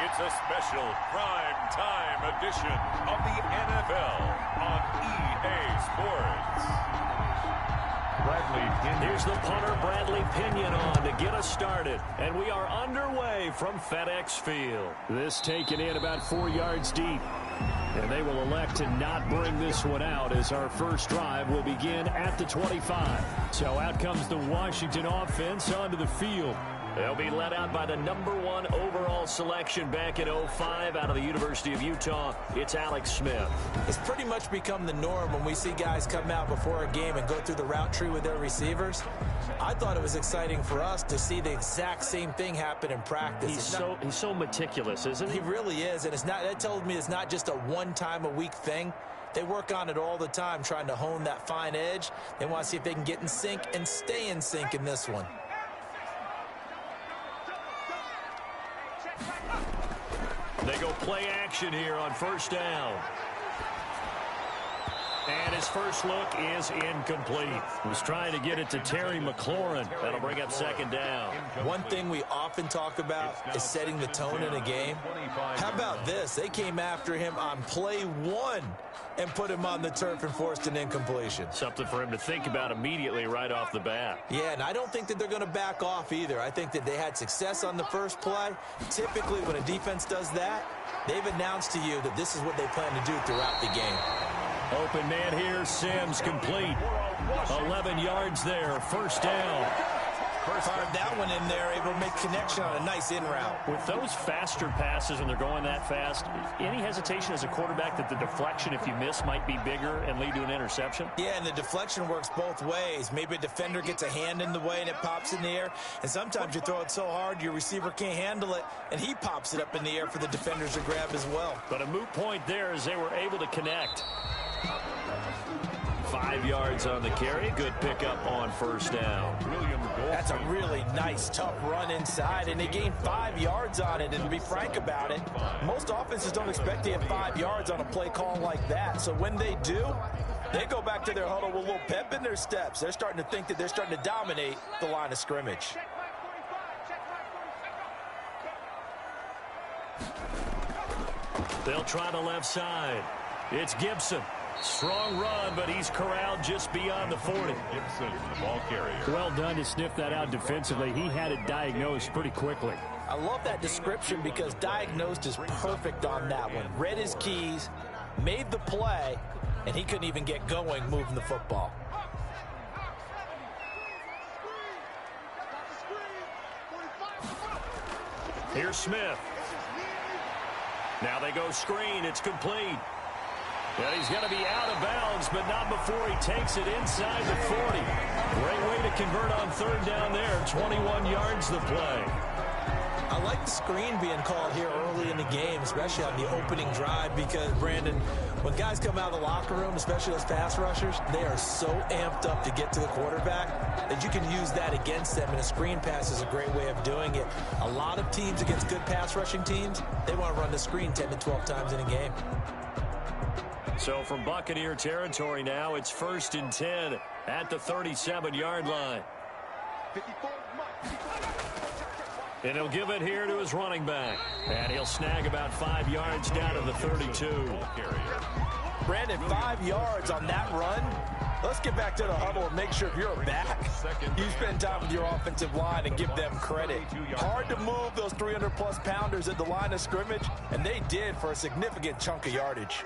It's a special prime time edition of the NFL on EA Sports. Here's the punter, Bradley Pinion, on to get us started. And we are underway from FedEx Field. This taken in about 4 yards deep. And they will elect to not bring this one out as our first drive will begin at the 25. So out comes the Washington offense onto the field. They'll be led out by the #1 overall selection back in 2005 out of the University of Utah. It's Alex Smith. It's pretty much become the norm when we see guys come out before a game and go through the route tree with their receivers. I thought it was exciting for us to see the exact same thing happen in practice. He's so meticulous, isn't he? He really is, and that tells me it's not just a one-time-a-week thing. They work on it all the time, trying to hone that fine edge. They want to see if they can get in sync and stay in sync in this one. They go play action here on first down. And his first look is incomplete. He was trying to get it to Terry McLaurin. That'll bring up second down. One thing we often talk about is setting the tone in a game. How about this? They came after him on play 1 and put him on the turf and forced an incompletion. Something for him to think about immediately right off the bat. Yeah, and I don't think that they're going to back off either. I think that they had success on the first play. Typically, when a defense does that, they've announced to you that this is what they plan to do throughout the game. Open man here, Sims complete. 11 yards there, first down. Fired that one in there, able to make connection on a nice in route. With those faster passes and they're going that fast, any hesitation as a quarterback that the deflection, if you miss, might be bigger and lead to an interception? Yeah, and the deflection works both ways. Maybe a defender gets a hand in the way and it pops in the air, and sometimes you throw it so hard your receiver can't handle it, and he pops it up in the air for the defenders to grab as well. But a moot point there as they were able to connect. 5 yards on the carry. Good pickup on first down. That's a really nice, tough run inside, and they gained 5 yards on it. And to be frank about it, most offenses don't expect to get 5 yards on a play call like that. So when they do, they go back to their huddle with a little pep in their steps. They're starting to think that they're starting to dominate the line of scrimmage. They'll try the left side. It's Gibson. Strong run, but he's corralled just beyond the 40. Gibson, the ball carrier. Well done to sniff that out defensively. He had it diagnosed pretty quickly. I love that description because diagnosed is perfect on that one. Read his keys, made the play, and he couldn't even get going moving the football. Here's Smith. Now they go screen. It's complete. And he's going to be out of bounds, but not before he takes it inside the 40. Great way to convert on third down there. 21 yards the play. I like the screen being called here early in the game, especially on the opening drive, because, Brandon, when guys come out of the locker room, especially those pass rushers, they are so amped up to get to the quarterback that you can use that against them, and a screen pass is a great way of doing it. A lot of teams against good pass rushing teams, they want to run the screen 10 to 12 times in a game. So from Buccaneer territory now, it's 1st and 10 at the 37-yard line. And he'll give it here to his running back. And he'll snag about 5 yards down to the 32. Brandon, 5 yards on that run. Let's get back to the huddle and make sure if you're a back, you spend time with your offensive line and give them credit. Hard to move those 300-plus pounders at the line of scrimmage, and they did for a significant chunk of yardage.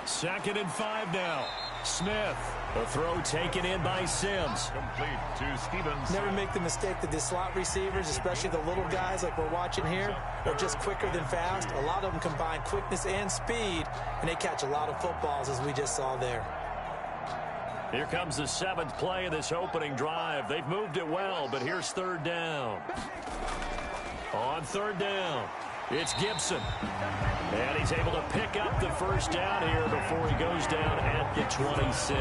2nd and 5 now. Smith. A throw taken in by Sims. Complete to Stevens. Never make the mistake that the slot receivers, especially the little guys like we're watching here, are just quicker than fast. A lot of them combine quickness and speed, and they catch a lot of footballs, as we just saw there. Here comes the 7th play of this opening drive. They've moved it well, but here's third down. On third down, it's Gibson. And he's able to pick up the first down here before he goes down at the 26.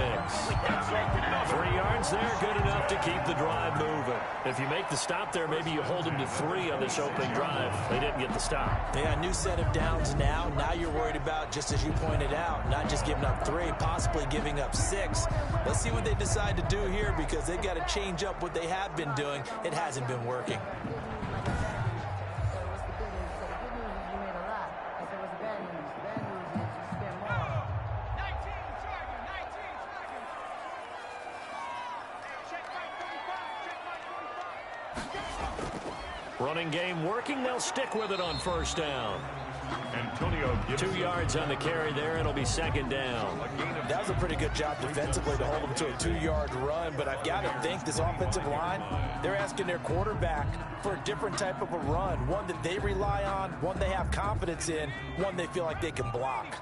3 yards there, good enough to keep the drive moving. If you make the stop there, maybe you hold him to 3 on this opening drive. They didn't get the stop. Yeah, new set of downs now. Now you're worried about, just as you pointed out, not just giving up 3, possibly giving up 6. Let's see what they decide to do here, because they've got to change up what they have been doing. It hasn't been working. Running game working. They'll stick with it on first down. 2 yards on the carry there. It'll be second down. That was a pretty good job defensively to hold them to a 2-yard run, but I've got to think this offensive line, they're asking their quarterback for a different type of a run, one that they rely on, one they have confidence in, one they feel like they can block.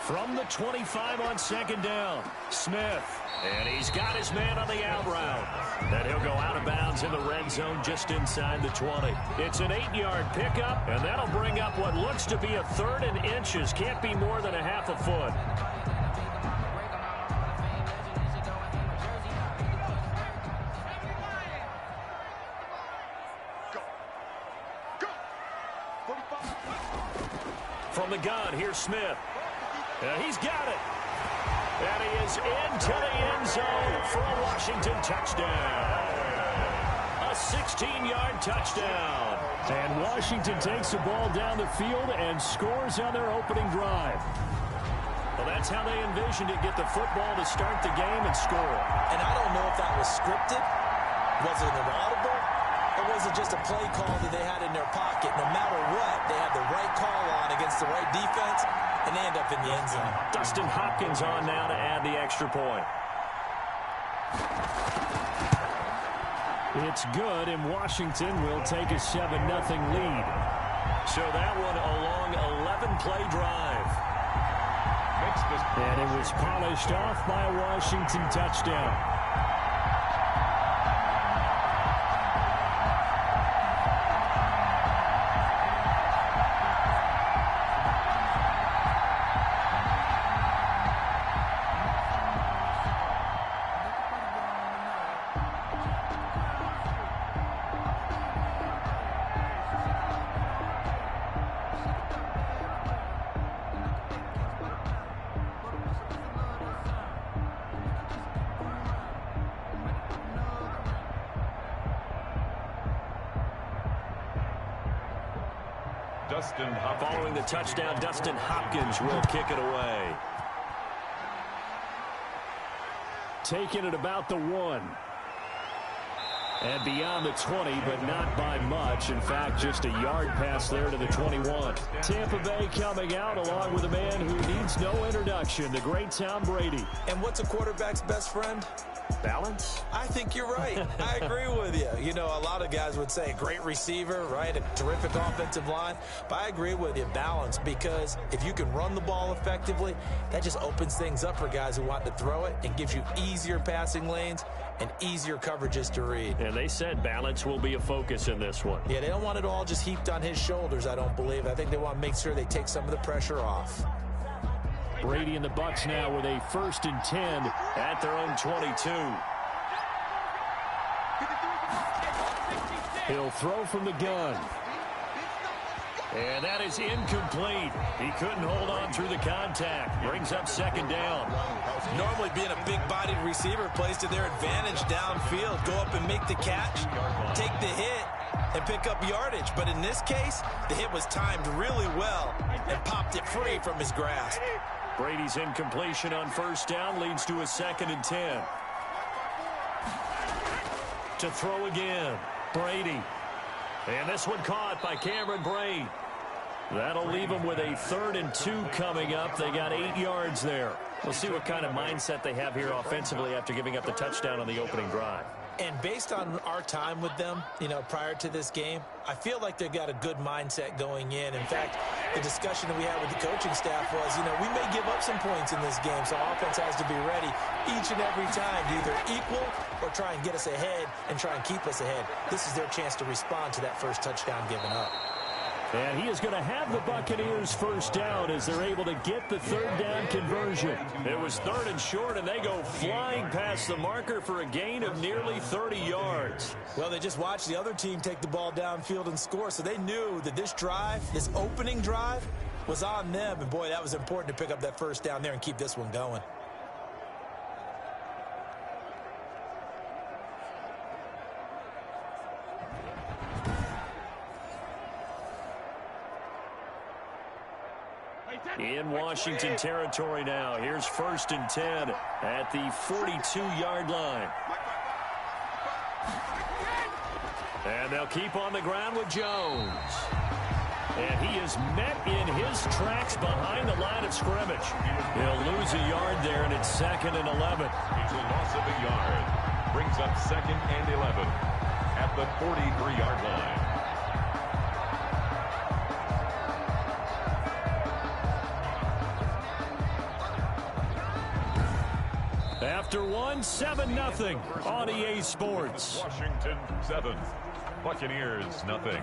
From the 25 on second down, Smith. And he's got his man on the out route. Then he'll go out of bounds in the red zone just inside the 20. It's an 8-yard pickup, and that'll bring up what looks to be a third and inches. Can't be more than a half a foot. From the gun, here's Smith. And he's got it. And he is into the end zone for a Washington touchdown. A 16-yard touchdown. And Washington takes the ball down the field and scores on their opening drive. Well, that's how they envisioned it, get the football to start the game and score. And I don't know if that was scripted. Was it an audible? Or was it just a play call that they had in their pocket? No matter what, they had the right call on against the right defense, and they end up in the end zone. Dustin Hopkins on now to add the extra point. It's good, and Washington will take a 7-0 lead. So that one a long 11-play drive. And it was polished off by a Washington touchdown. Following the touchdown, Dustin Hopkins will kick it away. Taking it about the 1. And beyond the 20, but not by much. In fact, just a yard pass there to the 21. Tampa Bay coming out along with a man who needs no introduction, the great Tom Brady. And what's a quarterback's best friend? Balance? I think you're right. I agree with you. You know, a lot of guys would say great receiver, right? A terrific offensive line. But I agree with you, balance, because if you can run the ball effectively, that just opens things up for guys who want to throw it and gives you easier passing lanes and easier coverages to read. And they said balance will be a focus in this one. Yeah, they don't want it all just heaped on his shoulders, I don't believe. I think they want to make sure they take some of the pressure off. Brady and the Bucs now with a 1st and 10 at their own 22. He'll throw from the gun. And that is incomplete. He couldn't hold on through the contact. Brings up second down. Normally being a big-bodied receiver plays to their advantage downfield. Go up and make the catch, take the hit, and pick up yardage. But in this case, the hit was timed really well and popped it free from his grasp. Brady's incompletion on first down leads to a 2nd and 10. To throw again, Brady. And this one caught by Cameron Brate. That'll leave them with a 3rd and 2 coming up. They got 8 yards there. We'll see what kind of mindset they have here offensively after giving up the touchdown on the opening drive. And based on our time with them, you know, prior to this game, I feel like they've got a good mindset going in. In fact, the discussion that we had with the coaching staff was, you know, we may give up some points in this game, so offense has to be ready each and every time to either equal or try and get us ahead and try and keep us ahead. This is their chance to respond to that first touchdown given up. And he is going to have the Buccaneers first down as they're able to get the 3rd down conversion. It was 3rd and short, and they go flying past the marker for a gain of nearly 30 yards. Well, they just watched the other team take the ball downfield and score, so they knew that this drive, this opening drive, was on them. And, boy, that was important to pick up that first down there and keep this one going. In Washington territory now. Here's 1st and 10 at the 42-yard line. And they'll keep on the ground with Jones. And he is met in his tracks behind the line of scrimmage. He'll lose a yard there, and it's 2nd and 11. It's a loss of a yard. Brings up 2nd and 11 at the 43-yard line. After one, 7-0 on EA Sports. Washington 7, Buccaneers nothing.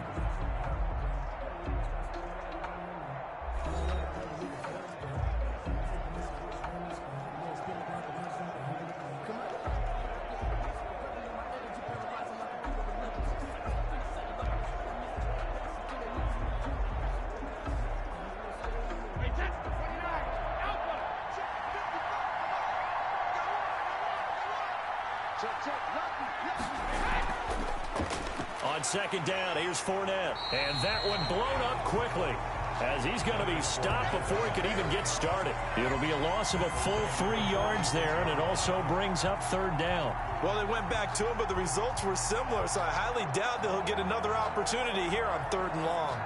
On 2nd down, here's Fournette. And that one blown up quickly as he's going to be stopped before he can even get started. It'll be a loss of a full 3 yards there, and it also brings up 3rd down. Well, they went back to him, but the results were similar, so I highly doubt that he'll get another opportunity here on 3rd and long.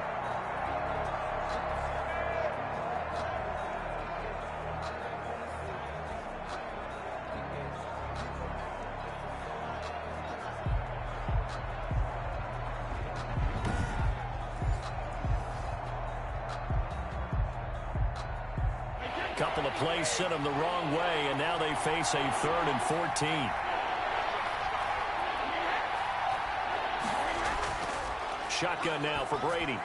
Couple of plays sent them the wrong way, and now they face a 3rd and 14. Shotgun now for Brady.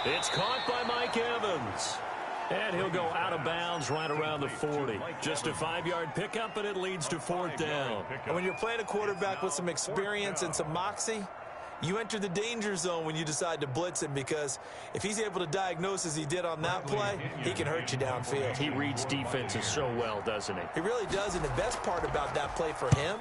It's caught by Mike Evans. And he'll go out of bounds right around the 40. Just a 5-yard pickup, and it leads to 4th down. And when you're playing a quarterback with some experience and some moxie, you enter the danger zone when you decide to blitz him, because if he's able to diagnose as he did on that play, he can hurt you downfield. He reads defenses so well, doesn't he? He really does, and the best part about that play for him,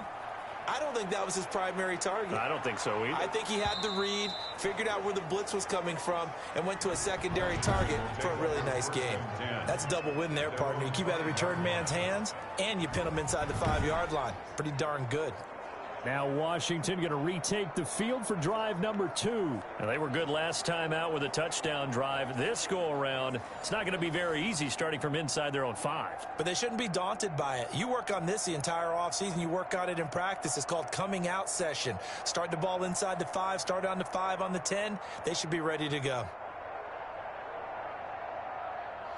I don't think that was his primary target. I don't think so either. I think he had the read, figured out where the blitz was coming from, and went to a secondary target for a really nice game. That's a double win there, partner. You keep out of the return man's hands, and you pin him inside the 5-yard line. Pretty darn good. Now Washington going to retake the field for drive number 2. And they were good last time out with a touchdown drive. This go-around, it's not going to be very easy starting from inside their own 5. But they shouldn't be daunted by it. You work on this the entire offseason. You work on it in practice. It's called coming out session. Start the ball inside the 5, start on the 5, on the 10. They should be ready to go.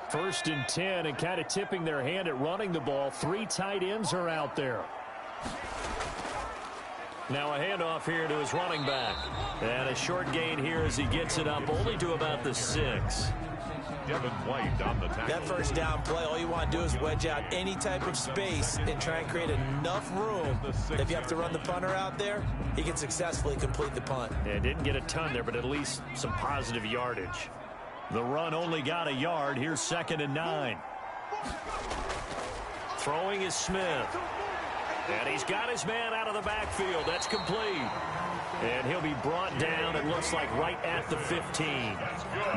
1st and 10, and kind of tipping their hand at running the ball. 3 tight ends are out there. Now a handoff here to his running back. And a short gain here as he gets it up only to about the 6. Devin White on the tackle. That 1st down play, all you want to do is wedge out any type of space and try and create enough room that if you have to run the punter out there, he can successfully complete the punt. Yeah, didn't get a ton there, but at least some positive yardage. The run only got a yard. Here's 2nd and 9. Throwing is Smith. And he's got his man out of the backfield. That's complete. And he'll be brought down, it looks like, right at the 15.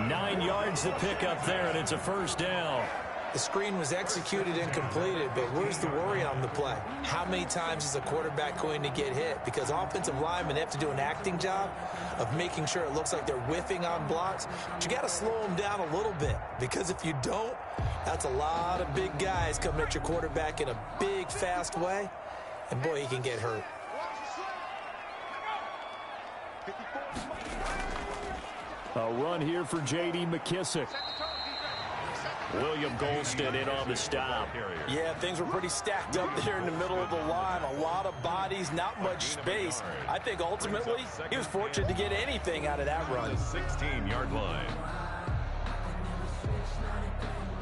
9 yards to pick up there, and it's a 1st down. The screen was executed and completed, but where's the worry on the play? How many times is a quarterback going to get hit? Because offensive linemen have to do an acting job of making sure it looks like they're whiffing on blocks. But you got to slow them down a little bit, because if you don't, that's a lot of big guys coming at your quarterback in a big, fast way. And, boy, he can get hurt. A run here for J.D. McKissick. William Golston in on the stop. Yeah, things were pretty stacked up there in the middle of the line. A lot of bodies, not much space. I think ultimately he was fortunate to get anything out of that run. 16-yard line.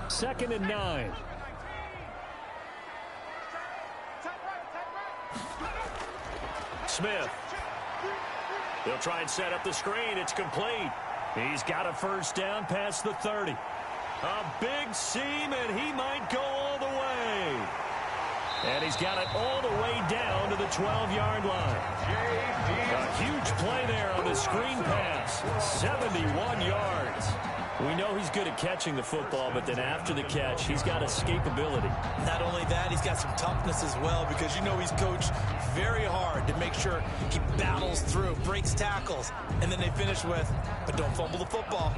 2nd and 9. Smith. They'll try and set up the screen. It's complete. He's got a 1st down past the 30. A big seam, and he might go all the way. And he's got it all the way down to the 12-yard line. A huge play there on the screen pass. 71 yards. We know he's good at catching the football, but then after the catch, he's got escapability. Not only that, he's got some toughness as well, because you know he's coached very hard to make sure he battles through, breaks tackles, and then they finish with, but don't fumble the football.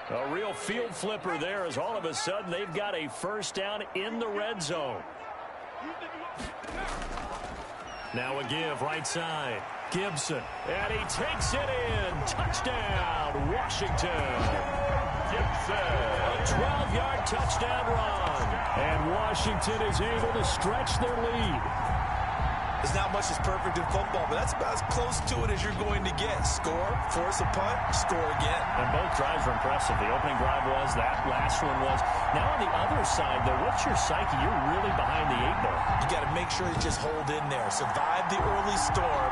A real field flipper there, as all of a sudden they've got a first down in the red zone. Now a give right side. Gibson, and he takes it in. Touchdown, Washington. Gibson. A 12-yard touchdown run. And Washington is able to stretch their lead. There's not much that's perfect in football, but that's about as close to it as you're going to get. Score, force a punt, score again. And both drives were impressive. The opening drive was, that last one was. Now on the other side, though, what's your psyche? You're really behind the 8 ball. You got to make sure you just hold in there. Survive the early storm,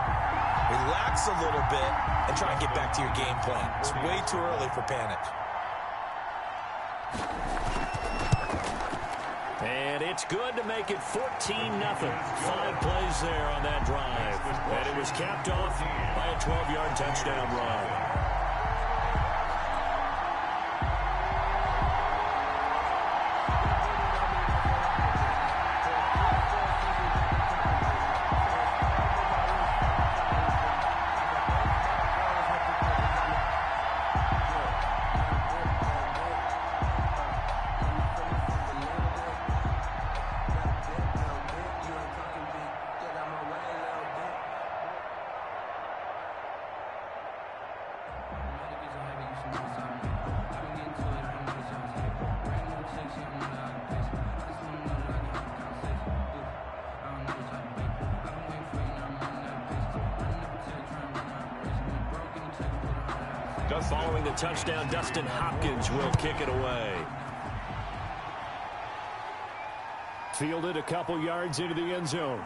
relax a little bit, and try and get back to your game plan. It's way too early for panic. And it's good to make it 14-0. 5 plays there on that drive. And it was capped off by a 12-yard touchdown run. Following the touchdown, Dustin Hopkins will kick it away. Fielded a couple yards into the end zone.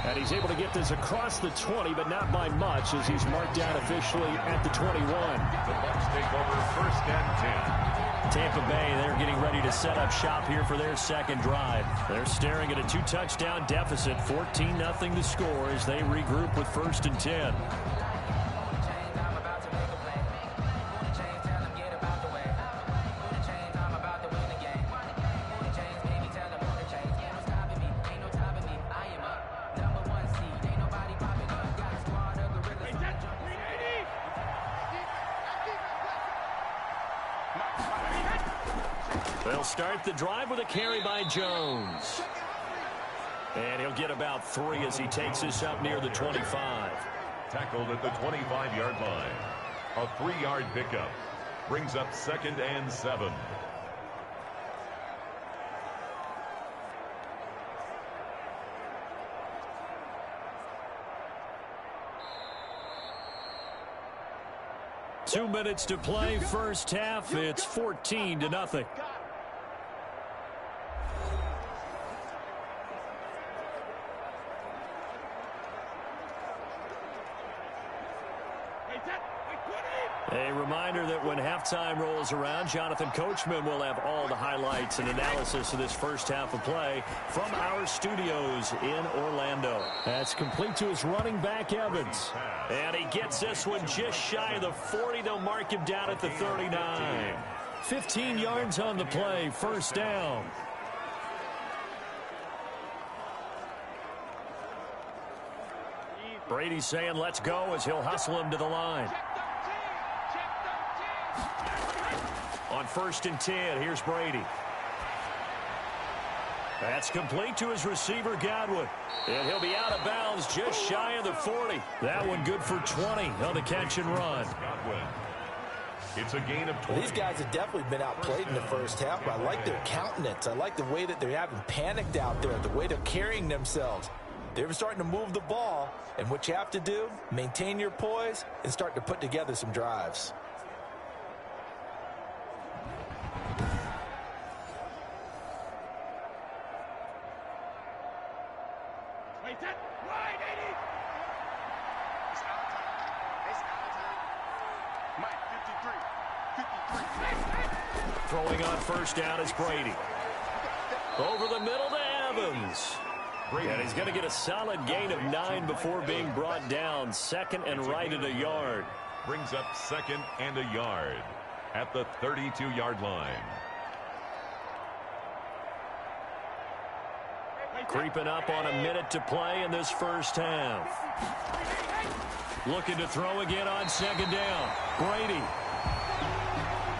And he's able to get this across the 20, but not by much, as he's marked down officially at the 21. The Bucs take over 1st and 10. Tampa Bay, they're getting ready to set up shop here for their second drive. They're staring at a 2-touchdown deficit, 14-0 to score as they regroup with 1st and 10. They'll start the drive with a carry by Jones. And he'll get about 3 as he takes this up near the 25. Tackled at the 25-yard line. A 3-yard pickup. Brings up 2nd and 7. Two minutes to play, first half. It's 14-0. A reminder that when halftime rolls around, Jonathan Coachman will have all the highlights and analysis of this first half of play from our studios in Orlando. That's complete to his running back, Evans. And he gets this one just shy of the 40. They'll mark him down at the 39. 15 yards on the play, first down. Brady's saying let's go as he'll hustle him to the line. On 1st and 10, here's Brady. That's complete to his receiver, Godwin. And he'll be out of bounds just shy of the 40. That one good for 20 on the catch and run. Godwin. It's a gain of 20. These guys have definitely been outplayed in the first half, but I like their countenance. I like the way that they're having panicked out there, the way they're carrying themselves. They're starting to move the ball, and what you have to do, maintain your poise and start to put together some drives. Throwing on first down is Brady. Over the middle to Evans. And he's going to get a solid gain of 9 before being brought down. Second and right at a yard. Brings up second and a yard at the 32-yard line. Creeping up on a minute to play in this first half. Looking to throw again on second down. Brady.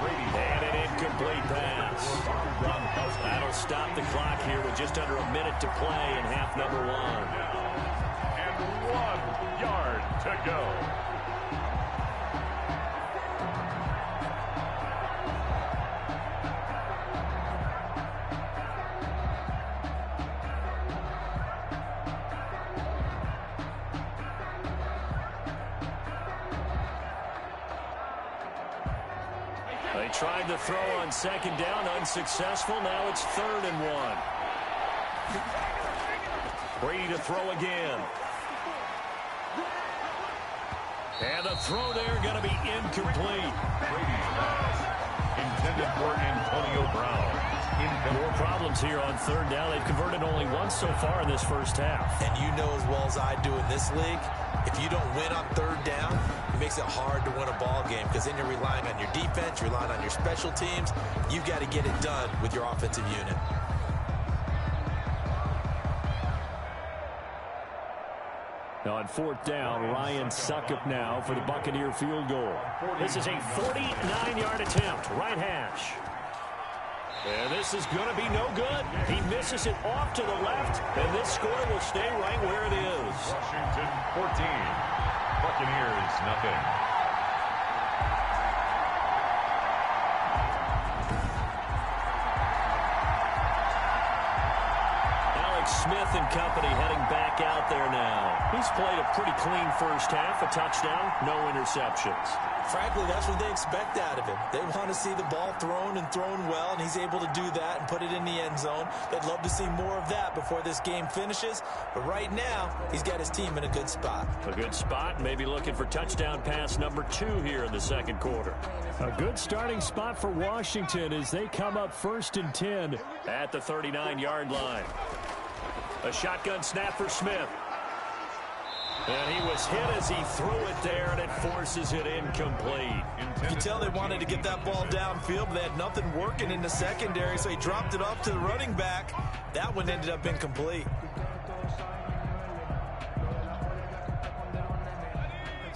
And an incomplete pass. That'll stop the clock here with just under a minute to play in half number 1. And 1 yard to go. They tried to throw on second down, unsuccessful. Now it's 3rd and 1. Brady to throw again. And the throw there going to be incomplete. Brady's pass intended for Antonio Brown. More problems here on 3rd down. They've converted only once so far in this first half. And you know as well as I do in this league, if you don't win on 3rd down, it makes it hard to win a ball game because then you're relying on your defense, you're relying on your special teams. You've got to get it done with your offensive unit. Now on 4th down, Ryan Suckup now for the Buccaneer field goal. This is a 49-yard attempt, right hash. And this is going to be no good. He misses it off to the left, and this score will stay right where it is. Washington 14, Buccaneers nothing. Smith and company heading back out there now. He's played a pretty clean first half, a touchdown, no interceptions. Frankly, that's what they expect out of him. They want to see the ball thrown and thrown well, and he's able to do that and put it in the end zone. They'd love to see more of that before this game finishes, but right now, he's got his team in a good spot. A good spot, maybe looking for touchdown pass number 2 here in the second quarter. A good starting spot for Washington as they come up 1st and 10 at the 39-yard line. A shotgun snap for Smith. And he was hit as he threw it there, and it forces it incomplete. You can tell they wanted to get that ball downfield, but they had nothing working in the secondary, so he dropped it off to the running back. That one ended up incomplete.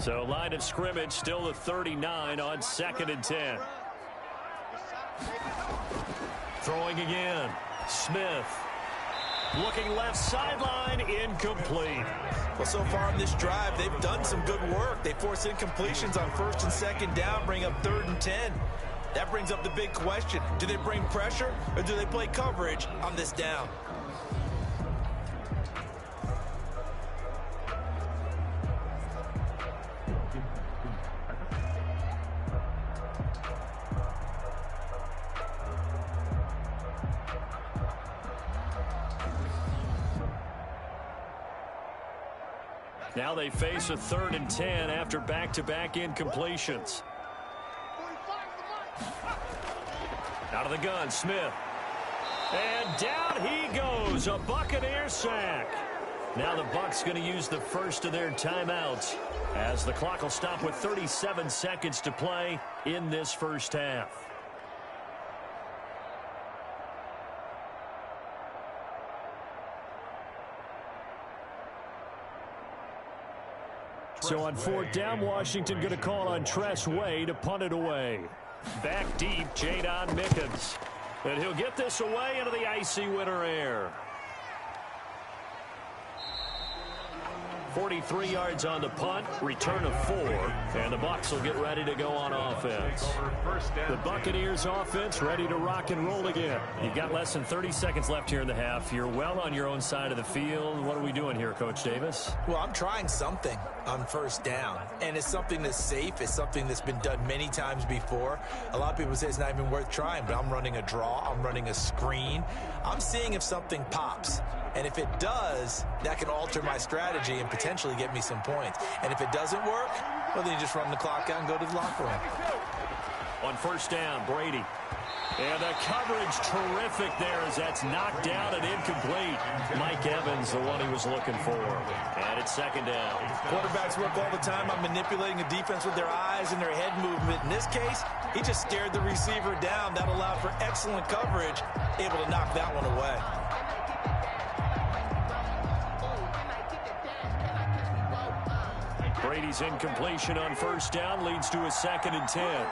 So line of scrimmage still the 39 on 2nd and 10. Throwing again. Smith. Looking left sideline, incomplete. Well, so far in this drive, they've done some good work. They force incompletions on 1st and 2nd down, bring up 3rd and 10. That brings up the big question. Do they bring pressure or do they play coverage on this down? Now they face a 3rd and 10 after back-to-back incompletions. Out of the gun, Smith. And down he goes, a Buccaneer sack. Now the Bucs going to use the first of their timeouts as the clock will stop with 37 seconds to play in this first half. So on 4th down, Washington going to call on Tress Way to punt it away. Back deep, Jadon Mickens. And he'll get this away into the icy winter air. 43 yards on the punt, return of 4, and the Bucs will get ready to go on offense. The Buccaneers offense ready to rock and roll again. You've got less than 30 seconds left here in the half. You're well on your own side of the field. What are we doing here, Coach Davis? Well, I'm trying something on 1st down, and it's something that's safe. It's something that's been done many times before. A lot of people say it's not even worth trying, but I'm running a draw. I'm running a screen. I'm seeing if something pops. And if it does, that can alter my strategy and potentially get me some points. And if it doesn't work, well, then you just run the clock out and go to the locker room. On first down, Brady. And the coverage terrific there as that's knocked down and incomplete. Mike Evans, the one he was looking for. And it's second down. Quarterbacks work all the time on manipulating a defense with their eyes and their head movement. In this case, he just stared the receiver down. That allowed for excellent coverage, able to knock that one away. Brady's incompletion on first down leads to a 2nd and 10.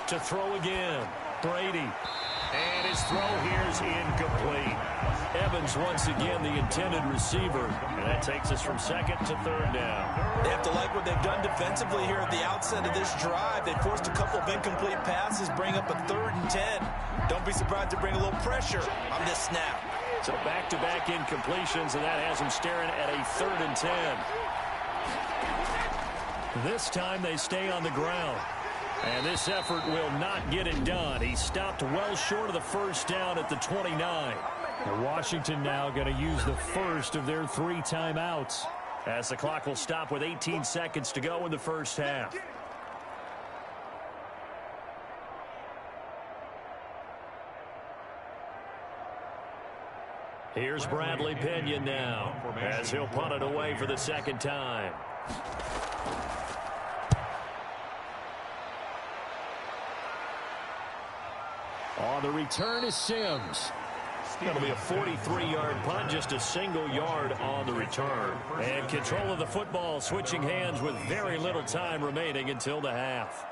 To throw again, Brady. And his throw here is incomplete. Evans once again the intended receiver. And that takes us from 2nd to 3rd down. They have to like what they've done defensively here at the outset of this drive. They forced a couple of incomplete passes, bring up a 3rd and 10. Don't be surprised to bring a little pressure on this snap. So back-to-back incompletions, and that has them staring at a 3rd and 10. This time they stay on the ground. And this effort will not get it done. He stopped well short of the first down at the 29. And Washington now going to use the first of their 3 timeouts, as the clock will stop with 18 seconds to go in the first half. Here's Bradley Pinion now, as he'll punt it away for the 2nd time. On the return is Sims. That'll be a 43-yard punt, just a single yard on the return. And control of the football switching hands with very little time remaining until the half.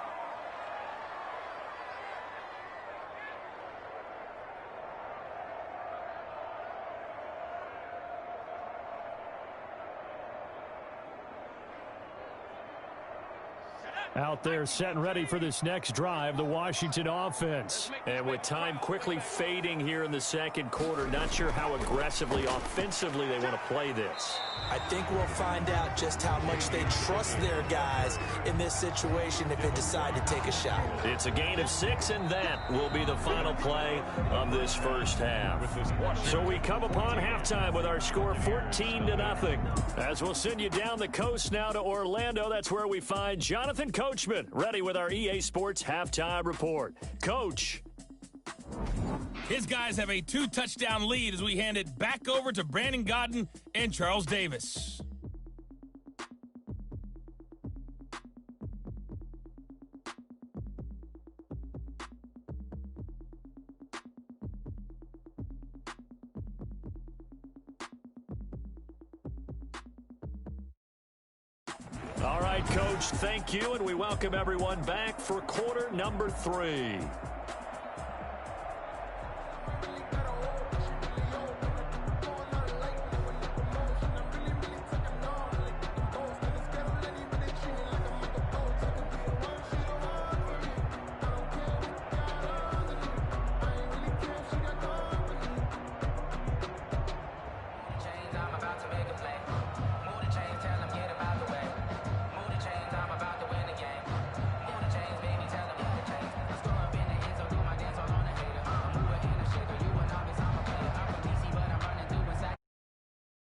Out there set and ready for this next drive, the Washington offense. And with time quickly fading here in the 2nd quarter, not sure how aggressively, offensively they want to play this. I think we'll find out just how much they trust their guys in this situation if they decide to take a shot. It's a gain of 6, and that will be the final play of this first half. So we come upon halftime with our score 14-0. As we'll send you down the coast now to Orlando, that's where we find Jonathan Coachman, ready with our EA Sports Halftime Report. Coach. His guys have a 2-touchdown lead as we hand it back over to Brandon Godden and Charles Davis. All right, Coach, thank you, and we welcome everyone back for quarter number 3.